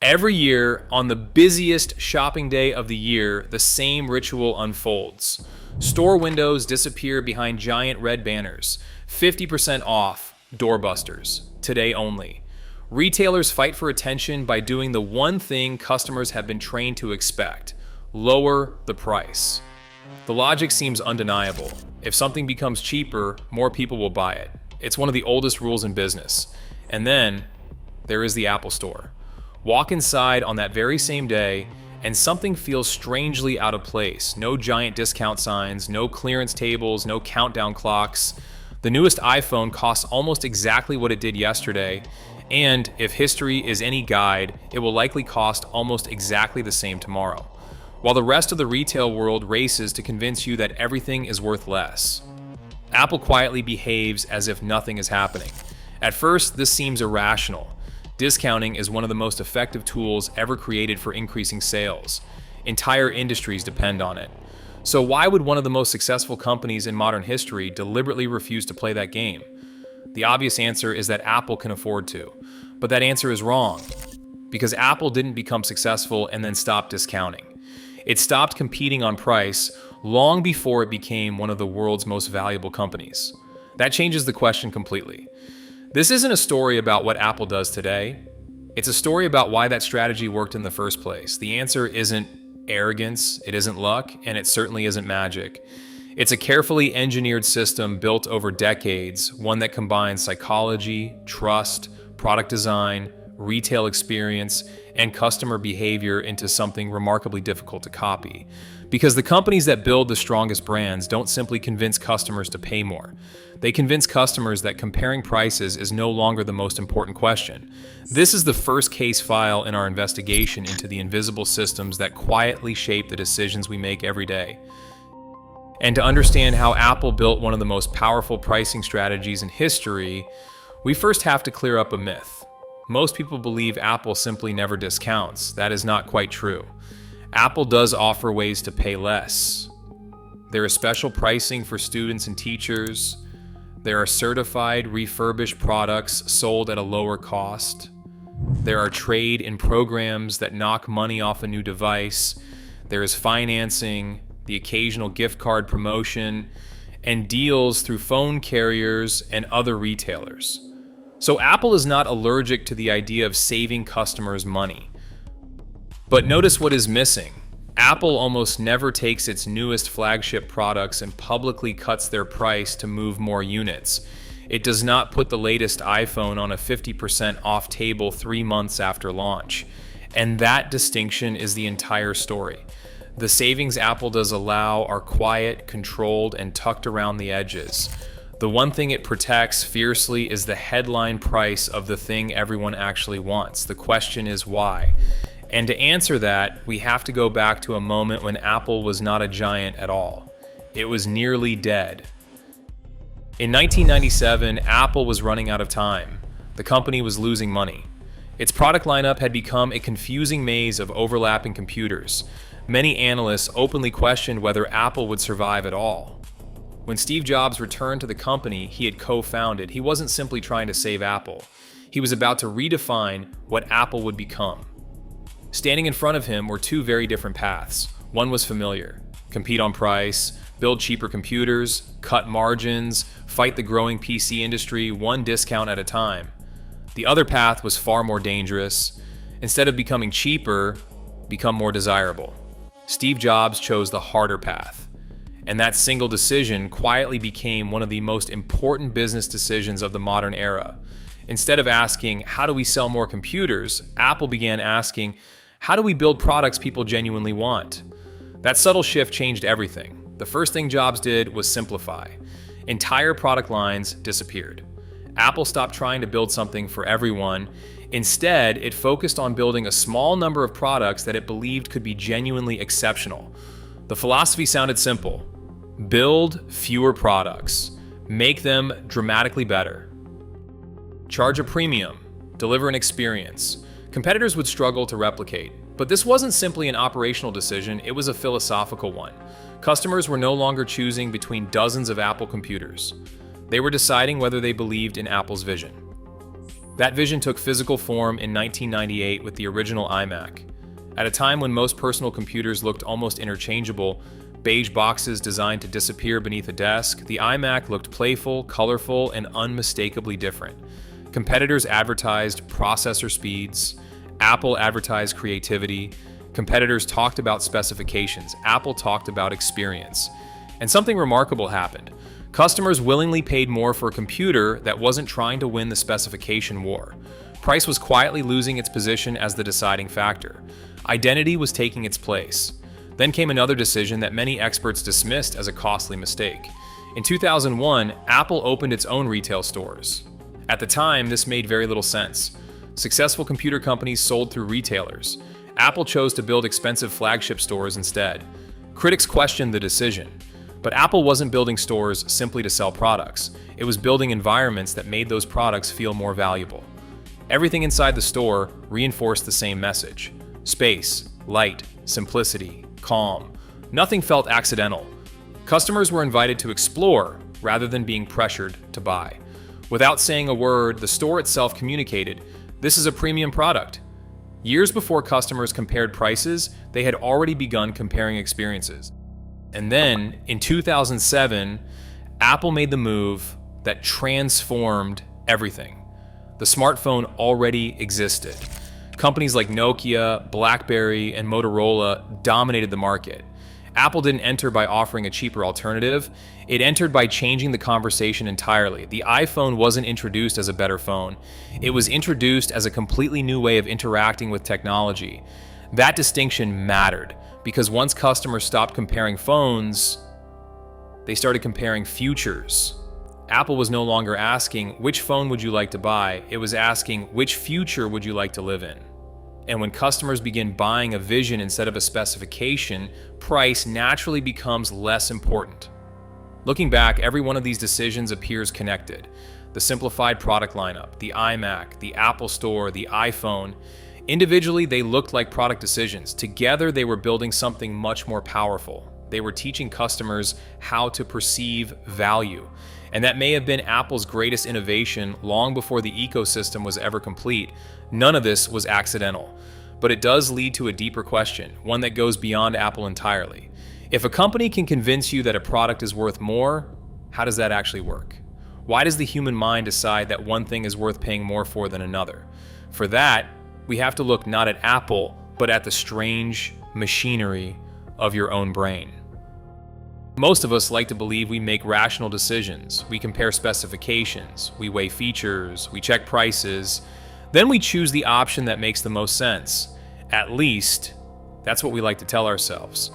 Every year, on the busiest shopping day of the year, the same ritual unfolds. Store windows disappear behind giant red banners. 50% off, doorbusters, today only. Retailers fight for attention by doing the one thing customers have been trained to expect: lower the price. The logic seems undeniable. If something becomes cheaper, more people will buy it. It's one of the oldest rules in business. And then there is the Apple Store. Walk inside on that very same day, and something feels strangely out of place. No giant discount signs, no clearance tables, no countdown clocks. The newest iPhone costs almost exactly what it did yesterday, and if history is any guide, it will likely cost almost exactly the same tomorrow, while the rest of the retail world races to convince you that everything is worth less. Apple quietly behaves as if nothing is happening. At first, this seems irrational. Discounting is one of the most effective tools ever created for increasing sales. Entire industries depend on it. So why would one of the most successful companies in modern history deliberately refuse to play that game? The obvious answer is that Apple can afford to. But that answer is wrong, because Apple didn't become successful and then stop discounting. It stopped competing on price long before it became one of the world's most valuable companies. That changes the question completely. This isn't a story about what Apple does today. It's a story about why that strategy worked in the first place. The answer isn't arrogance, it isn't luck, and it certainly isn't magic. It's a carefully engineered system built over decades, one that combines psychology, trust, product design, retail experience, and customer behavior into something remarkably difficult to copy. Because the companies that build the strongest brands don't simply convince customers to pay more. They convince customers that comparing prices is no longer the most important question. This is the first case file in our investigation into the invisible systems that quietly shape the decisions we make every day. And to understand how Apple built one of the most powerful pricing strategies in history, we first have to clear up a myth. Most people believe Apple simply never discounts. That is not quite true. Apple does offer ways to pay less. There is special pricing for students and teachers. There are certified, refurbished products sold at a lower cost. There are trade-in programs that knock money off a new device. There is financing, the occasional gift card promotion, and deals through phone carriers and other retailers. So Apple is not allergic to the idea of saving customers money. But notice what is missing. Apple almost never takes its newest flagship products and publicly cuts their price to move more units. It does not put the latest iPhone on a 50% off table 3 months after launch. And that distinction is the entire story. The savings Apple does allow are quiet, controlled, and tucked around the edges. The one thing it protects fiercely is the headline price of the thing everyone actually wants. The question is why? And to answer that, we have to go back to a moment when Apple was not a giant at all. It was nearly dead. In 1997, Apple was running out of time. The company was losing money. Its product lineup had become a confusing maze of overlapping computers. Many analysts openly questioned whether Apple would survive at all. When Steve Jobs returned to the company he had co-founded, he wasn't simply trying to save Apple. He was about to redefine what Apple would become. Standing in front of him were two very different paths. One was familiar: compete on price, build cheaper computers, cut margins, fight the growing PC industry one discount at a time. The other path was far more dangerous. Instead of becoming cheaper, become more desirable. Steve Jobs chose the harder path. And that single decision quietly became one of the most important business decisions of the modern era. Instead of asking, how do we sell more computers, Apple began asking, how do we build products people genuinely want? That subtle shift changed everything. The first thing Jobs did was simplify. Entire product lines disappeared. Apple stopped trying to build something for everyone. Instead, it focused on building a small number of products that it believed could be genuinely exceptional. The philosophy sounded simple: build fewer products, make them dramatically better. Charge a premium, deliver an experience. Competitors would struggle to replicate. But this wasn't simply an operational decision, it was a philosophical one. Customers were no longer choosing between dozens of Apple computers. They were deciding whether they believed in Apple's vision. That vision took physical form in 1998 with the original iMac. At a time when most personal computers looked almost interchangeable, beige boxes designed to disappear beneath a desk, the iMac looked playful, colorful, and unmistakably different. Competitors advertised processor speeds, Apple advertised creativity, competitors talked about specifications, Apple talked about experience. And something remarkable happened. Customers willingly paid more for a computer that wasn't trying to win the specification war. Price was quietly losing its position as the deciding factor. Identity was taking its place. Then came another decision that many experts dismissed as a costly mistake. In 2001, Apple opened its own retail stores. At the time, this made very little sense. Successful computer companies sold through retailers. Apple chose to build expensive flagship stores instead. Critics questioned the decision. But Apple wasn't building stores simply to sell products. It was building environments that made those products feel more valuable. Everything inside the store reinforced the same message: space, light, simplicity, calm. Nothing felt accidental. Customers were invited to explore rather than being pressured to buy. Without saying a word, the store itself communicated, "This is a premium product." Years before customers compared prices, they had already begun comparing experiences. And then, in 2007, Apple made the move that transformed everything. The smartphone already existed. Companies like Nokia, BlackBerry, and Motorola dominated the market. Apple didn't enter by offering a cheaper alternative. It entered by changing the conversation entirely. The iPhone wasn't introduced as a better phone. It was introduced as a completely new way of interacting with technology. That distinction mattered, because once customers stopped comparing phones, they started comparing futures. Apple was no longer asking, which phone would you like to buy? It was asking, which future would you like to live in? And when customers begin buying a vision instead of a specification, price naturally becomes less important. Looking back, every one of these decisions appears connected. The simplified product lineup, the iMac, the Apple Store, the iPhone. Individually, they looked like product decisions. Together, they were building something much more powerful. They were teaching customers how to perceive value. And that may have been Apple's greatest innovation long before the ecosystem was ever complete. None of this was accidental. But it does lead to a deeper question, one that goes beyond Apple entirely. If a company can convince you that a product is worth more, how does that actually work? Why does the human mind decide that one thing is worth paying more for than another? For that, we have to look not at Apple, but at the strange machinery of your own brain. Most of us like to believe we make rational decisions. We compare specifications, we weigh features, we check prices, then we choose the option that makes the most sense. At least, that's what we like to tell ourselves.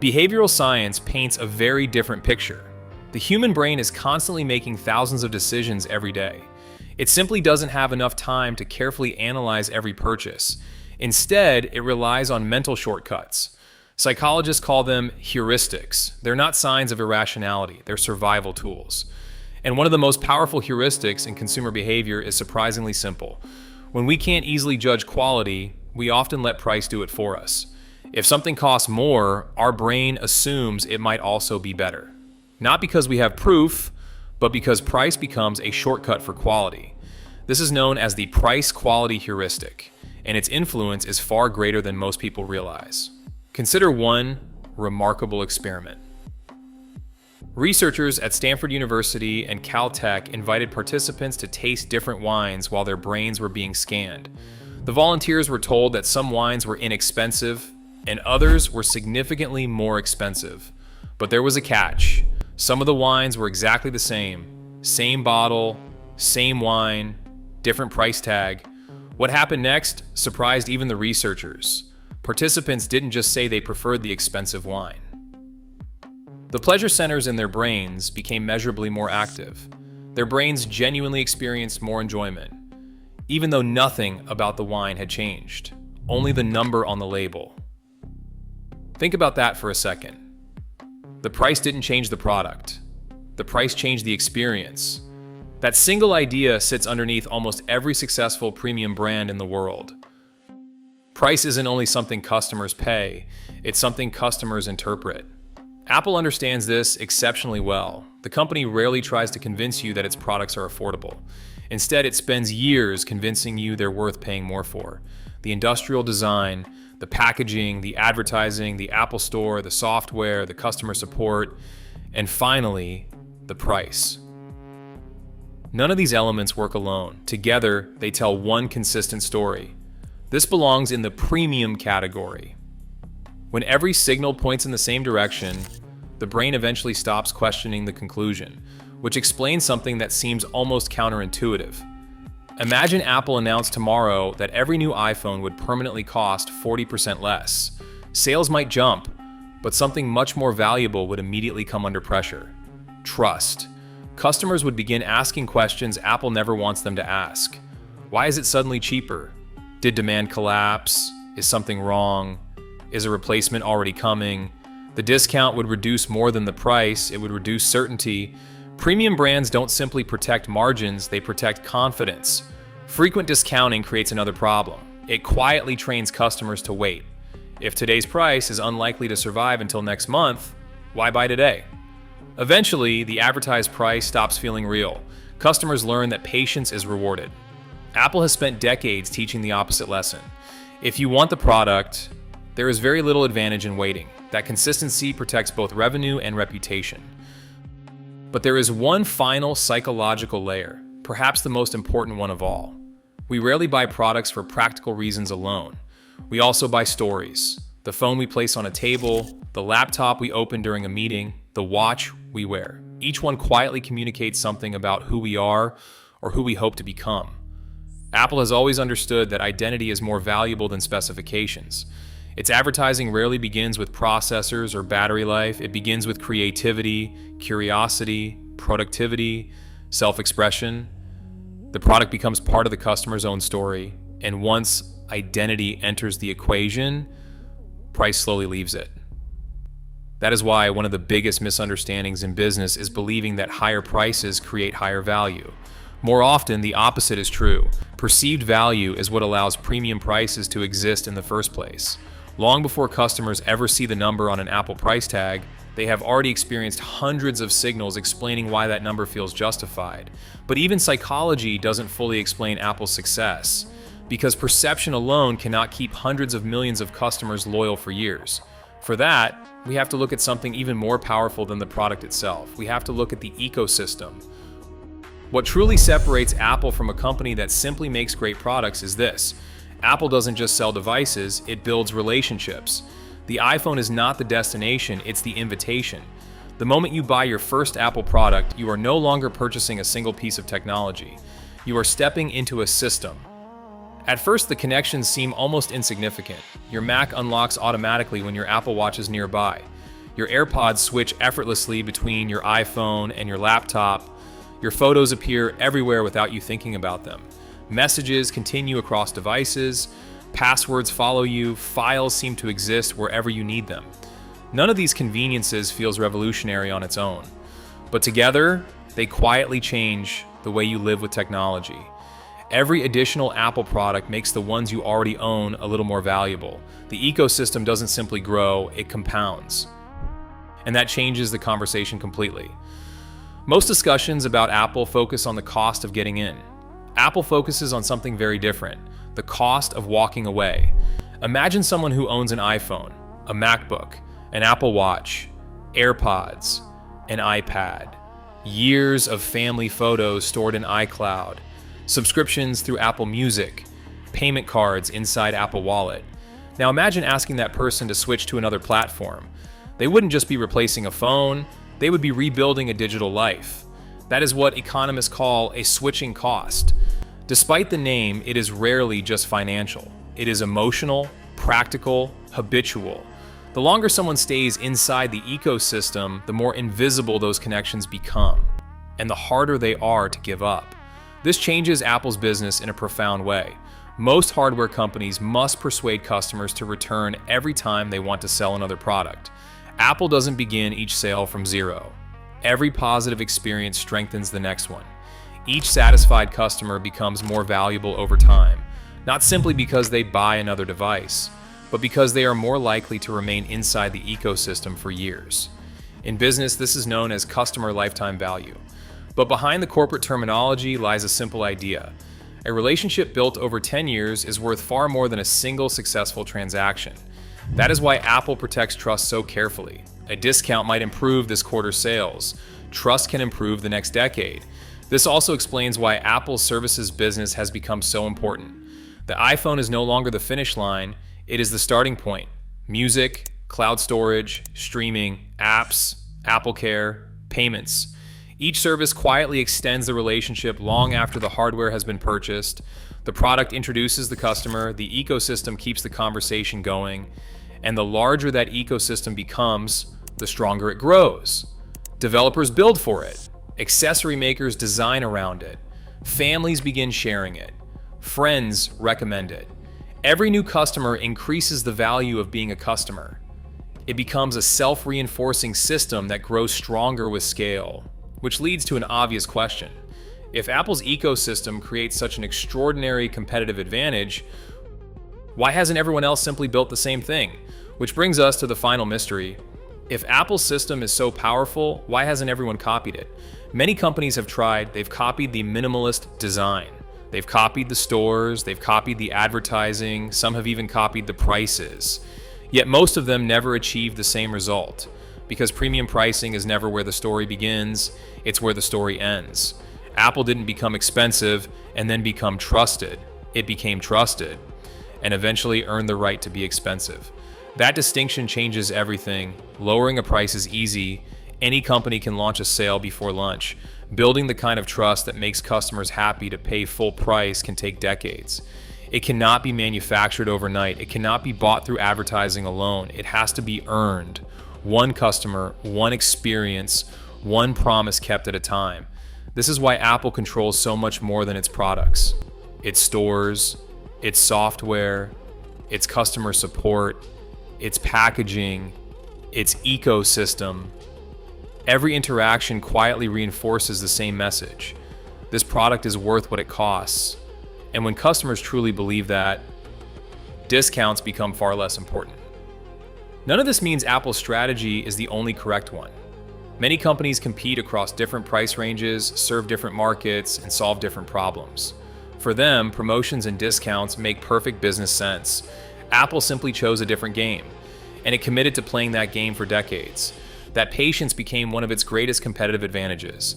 Behavioral science paints a very different picture. The human brain is constantly making thousands of decisions every day. It simply doesn't have enough time to carefully analyze every purchase. Instead, it relies on mental shortcuts. Psychologists call them heuristics. They're not signs of irrationality, they're survival tools. And one of the most powerful heuristics in consumer behavior is surprisingly simple. When we can't easily judge quality, we often let price do it for us. If something costs more, our brain assumes it might also be better. Not because we have proof, but because price becomes a shortcut for quality. This is known as the price-quality heuristic, and its influence is far greater than most people realize. Consider one remarkable experiment. Researchers at Stanford University and Caltech invited participants to taste different wines while their brains were being scanned. The volunteers were told that some wines were inexpensive and others were significantly more expensive. But there was a catch. Some of the wines were exactly the same bottle, same wine, different price tag. What happened next surprised even the researchers. Participants didn't just say they preferred the expensive wine. The pleasure centers in their brains became measurably more active. Their brains genuinely experienced more enjoyment, even though nothing about the wine had changed, only the number on the label. Think about that for a second. The price didn't change the product. The price changed the experience. That single idea sits underneath almost every successful premium brand in the world. Price isn't only something customers pay, it's something customers interpret. Apple understands this exceptionally well. The company rarely tries to convince you that its products are affordable. Instead, it spends years convincing you they're worth paying more for. The industrial design, the packaging, the advertising, the Apple Store, the software, the customer support, and finally, the price. None of these elements work alone. Together, they tell one consistent story. This belongs in the premium category. When every signal points in the same direction, the brain eventually stops questioning the conclusion, which explains something that seems almost counterintuitive. Imagine Apple announced tomorrow that every new iPhone would permanently cost 40% less. Sales might jump, but something much more valuable would immediately come under pressure. Trust. Customers would begin asking questions Apple never wants them to ask. Why is it suddenly cheaper? Did demand collapse? Is something wrong? Is a replacement already coming? The discount would reduce more than the price. It would reduce certainty. Premium brands don't simply protect margins, they protect confidence. Frequent discounting creates another problem. It quietly trains customers to wait. If today's price is unlikely to survive until next month, why buy today? Eventually, the advertised price stops feeling real. Customers learn that patience is rewarded. Apple has spent decades teaching the opposite lesson. If you want the product, there is very little advantage in waiting. That consistency protects both revenue and reputation. But there is one final psychological layer, perhaps the most important one of all. We rarely buy products for practical reasons alone. We also buy stories. The phone we place on a table, the laptop we open during a meeting, the watch we wear. Each one quietly communicates something about who we are or who we hope to become. Apple has always understood that identity is more valuable than specifications. Its advertising rarely begins with processors or battery life. It begins with creativity, curiosity, productivity, self-expression. The product becomes part of the customer's own story, and once identity enters the equation, price slowly leaves it. That is why one of the biggest misunderstandings in business is believing that higher prices create higher value. More often, the opposite is true. Perceived value is what allows premium prices to exist in the first place. Long before customers ever see the number on an Apple price tag, they have already experienced hundreds of signals explaining why that number feels justified. But even psychology doesn't fully explain Apple's success, because perception alone cannot keep hundreds of millions of customers loyal for years. For that, we have to look at something even more powerful than the product itself. We have to look at the ecosystem. What truly separates Apple from a company that simply makes great products is this. Apple doesn't just sell devices, it builds relationships. The iPhone is not the destination, it's the invitation. The moment you buy your first Apple product, you are no longer purchasing a single piece of technology. You are stepping into a system. At first, the connections seem almost insignificant. Your Mac unlocks automatically when your Apple Watch is nearby. Your AirPods switch effortlessly between your iPhone and your laptop. Your photos appear everywhere without you thinking about them. Messages continue across devices. Passwords follow you. Files seem to exist wherever you need them. None of these conveniences feels revolutionary on its own. But together, they quietly change the way you live with technology. Every additional Apple product makes the ones you already own a little more valuable. The ecosystem doesn't simply grow, it compounds. And that changes the conversation completely. Most discussions about Apple focus on the cost of getting in. Apple focuses on something very different, the cost of walking away. Imagine someone who owns an iPhone, a MacBook, an Apple Watch, AirPods, an iPad, years of family photos stored in iCloud, subscriptions through Apple Music, payment cards inside Apple Wallet. Now imagine asking that person to switch to another platform. They wouldn't just be replacing a phone, they would be rebuilding a digital life. That is what economists call a switching cost. Despite the name, it is rarely just financial. It is emotional, practical, habitual. The longer someone stays inside the ecosystem, the more invisible those connections become, and the harder they are to give up. This changes Apple's business in a profound way. Most hardware companies must persuade customers to return every time they want to sell another product. Apple doesn't begin each sale from zero. Every positive experience strengthens the next one. Each satisfied customer becomes more valuable over time, not simply because they buy another device, but because they are more likely to remain inside the ecosystem for years. In business, this is known as customer lifetime value. But behind the corporate terminology lies a simple idea. A relationship built over 10 years is worth far more than a single successful transaction. That is why Apple protects trust so carefully. A discount might improve this quarter's sales. Trust can improve the next decade. This also explains why Apple's services business has become so important. The iPhone is no longer the finish line, it is the starting point. Music, cloud storage, streaming, apps, AppleCare, payments. Each service quietly extends the relationship long after the hardware has been purchased. The product introduces the customer, the ecosystem keeps the conversation going, and the larger that ecosystem becomes, the stronger it grows. Developers build for it. Accessory makers design around it. Families begin sharing it. Friends recommend it. Every new customer increases the value of being a customer. It becomes a self-reinforcing system that grows stronger with scale, which leads to an obvious question. If Apple's ecosystem creates such an extraordinary competitive advantage, why hasn't everyone else simply built the same thing? Which brings us to the final mystery. If Apple's system is so powerful, why hasn't everyone copied it? Many companies have tried. They've copied the minimalist design. They've copied the stores, they've copied the advertising, some have even copied the prices. Yet most of them never achieve the same result, because premium pricing is never where the story begins, it's where the story ends. Apple didn't become expensive and then become trusted. It became trusted and eventually earned the right to be expensive. That distinction changes everything. Lowering a price is easy. Any company can launch a sale before lunch. Building the kind of trust that makes customers happy to pay full price can take decades. It cannot be manufactured overnight. It cannot be bought through advertising alone. It has to be earned. One customer, one experience, one promise kept at a time. This is why Apple controls so much more than its products. Its stores, its software, its customer support, its packaging, its ecosystem. Every interaction quietly reinforces the same message. This product is worth what it costs. And when customers truly believe that, discounts become far less important. None of this means Apple's strategy is the only correct one. Many companies compete across different price ranges, serve different markets, and solve different problems. For them, promotions and discounts make perfect business sense. Apple simply chose a different game, and it committed to playing that game for decades. That patience became one of its greatest competitive advantages.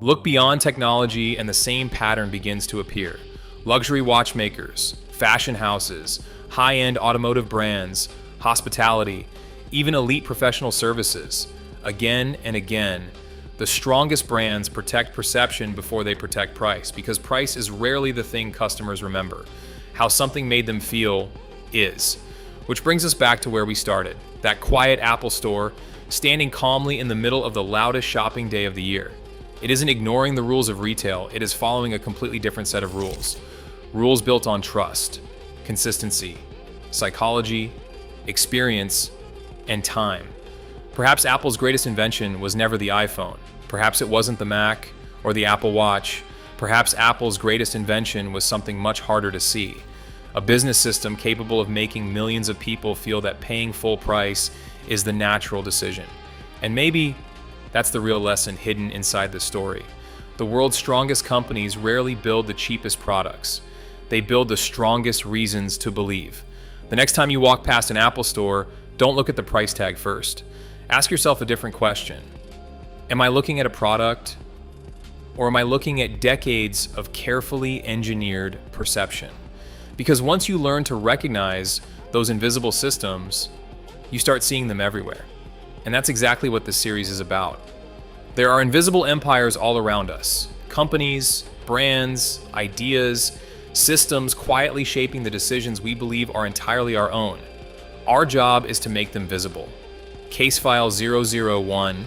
Look beyond technology and the same pattern begins to appear. Luxury watchmakers, fashion houses, high-end automotive brands, hospitality, even elite professional services. Again and again, the strongest brands protect perception before they protect price, because price is rarely the thing customers remember. How something made them feel is. Which brings us back to where we started, that quiet Apple store, standing calmly in the middle of the loudest shopping day of the year. It isn't ignoring the rules of retail, it is following a completely different set of rules. Rules built on trust, consistency, psychology, experience, and time. Perhaps Apple's greatest invention was never the iPhone. Perhaps it wasn't the Mac or the Apple Watch. Perhaps Apple's greatest invention was something much harder to see. A business system capable of making millions of people feel that paying full price is the natural decision. And maybe that's the real lesson hidden inside the story. The world's strongest companies rarely build the cheapest products. They build the strongest reasons to believe. The next time you walk past an Apple store, don't look at the price tag first. Ask yourself a different question. Am I looking at a product, or am I looking at decades of carefully engineered perception? Because once you learn to recognize those invisible systems, you start seeing them everywhere. And that's exactly what this series is about. There are invisible empires all around us. Companies, brands, ideas, systems quietly shaping the decisions we believe are entirely our own. Our job is to make them visible. Case file 001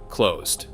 closed.